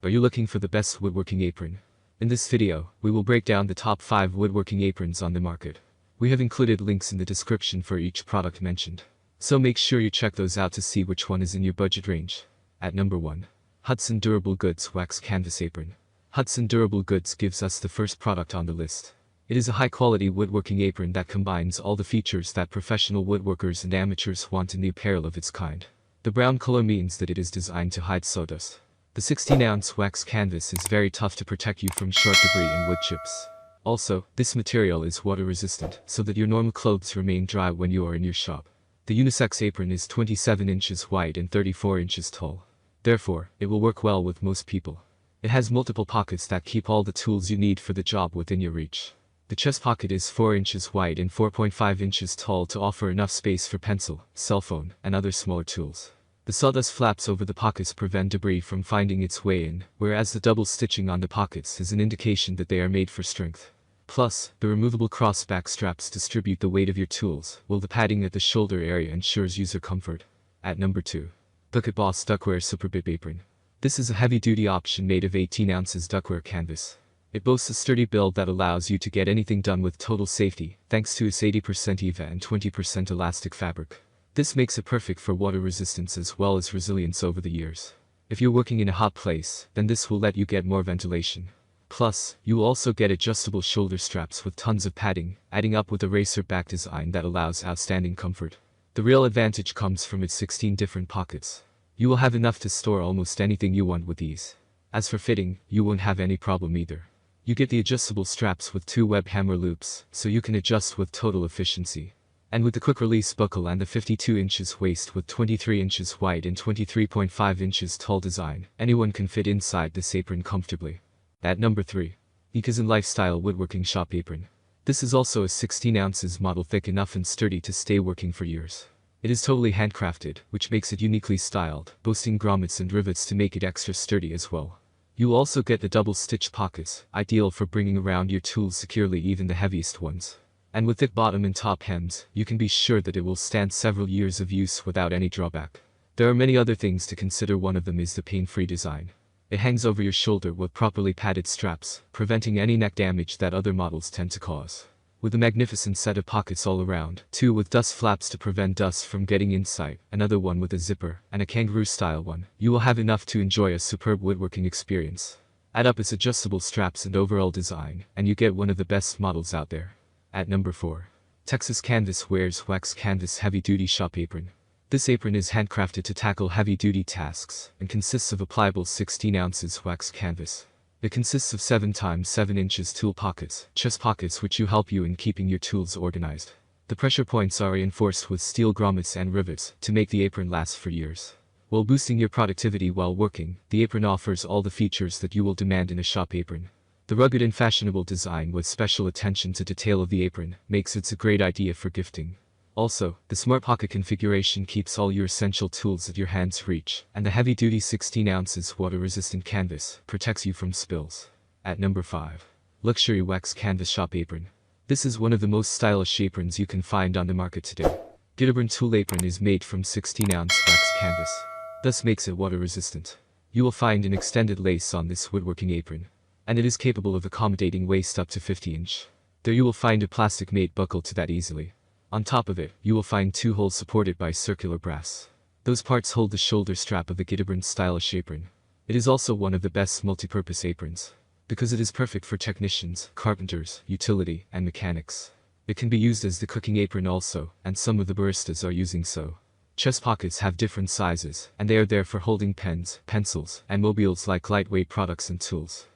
Are you looking for the best woodworking apron? In this video, we will break down the top 5 woodworking aprons on the market. We have included links in the description for each product mentioned, so make sure you check those out to see which one is in your budget range. At number 1. Hudson Durable Goods Wax Canvas Apron. Hudson Durable Goods gives us the first product on the list. It is a high-quality woodworking apron that combines all the features that professional woodworkers and amateurs want in the apparel of its kind. The brown color means that it is designed to hide sawdust. The 16-ounce wax canvas is very tough to protect you from sharp debris and wood chips. Also, this material is water-resistant, so that your normal clothes remain dry when you are in your shop. The unisex apron is 27 inches wide and 34 inches tall. Therefore, it will work well with most people. It has multiple pockets that keep all the tools you need for the job within your reach. The chest pocket is 4 inches wide and 4.5 inches tall to offer enough space for pencil, cell phone, and other smaller tools. The sawdust flaps over the pockets prevent debris from finding its way in, whereas the double stitching on the pockets is an indication that they are made for strength. Plus, the removable crossback straps distribute the weight of your tools, while the padding at the shoulder area ensures user comfort. At number 2. Bucket Boss Duckware Super Bib Apron. This is a heavy-duty option made of 18 ounces duckware canvas. It boasts a sturdy build that allows you to get anything done with total safety, thanks to its 80% EVA and 20% elastic fabric. This makes it perfect for water resistance as well as resilience over the years. If you're working in a hot place, then this will let you get more ventilation. Plus, you will also get adjustable shoulder straps with tons of padding, adding up with a racer back design that allows outstanding comfort. The real advantage comes from its 16 different pockets. You will have enough to store almost anything you want with ease. As for fitting, you won't have any problem either. You get the adjustable straps with 2 web hammer loops, so you can adjust with total efficiency. And with the quick release buckle and the 52 inches waist with 23 inches wide and 23.5 inches tall design, anyone can fit inside this apron comfortably. At number 3. ECOZEN LIFESTYLE Woodworking Shop Apron. This is also a 16 ounces model, thick enough and sturdy to stay working for years. It is totally handcrafted, which makes it uniquely styled, boasting grommets and rivets to make it extra sturdy as well. You will also get the double stitch pockets, ideal for bringing around your tools securely, even the heaviest ones. And with thick bottom and top hems, you can be sure that it will stand several years of use without any drawback. There are many other things to consider. One of them is the pain-free design. It hangs over your shoulder with properly padded straps, preventing any neck damage that other models tend to cause. With a magnificent set of pockets all around, 2 with dust flaps to prevent dust from getting inside, another one with a zipper, and a kangaroo-style one, you will have enough to enjoy a superb woodworking experience. Add up its adjustable straps and overall design, and you get one of the best models out there. At number 4. Texas Canvas Wares Wax Canvas Heavy-Duty Shop Apron. This apron is handcrafted to tackle heavy-duty tasks, and consists of a pliable 16 ounces wax canvas. It consists of 7 x 7 inches tool pockets, chest pockets which will help you in keeping your tools organized. The pressure points are reinforced with steel grommets and rivets to make the apron last for years. While boosting your productivity while working, the apron offers all the features that you will demand in a shop apron. The rugged and fashionable design with special attention to detail of the apron makes it a great idea for gifting. Also, the smart pocket configuration keeps all your essential tools at your hand's reach, and the heavy-duty 16 ounces water-resistant canvas protects you from spills. At number 5. Luxury Wax Canvas Shop Apron. This is one of the most stylish aprons you can find on the market today. Gidibran Tool Apron is made from 16-ounce wax canvas, thus makes it water-resistant. You will find an extended lace on this woodworking apron, and it is capable of accommodating waist up to 50 inch. There you will find a plastic-made buckle to that easily. On top of it, you will find 2 holes supported by circular brass. Those parts hold the shoulder strap of the Gidibran stylish apron. It is also one of the best multi-purpose aprons, because it is perfect for technicians, carpenters, utility, and mechanics. It can be used as the cooking apron also, and some of the baristas are using so. Chest pockets have different sizes, and they are there for holding pens, pencils, and mobiles like lightweight products and tools.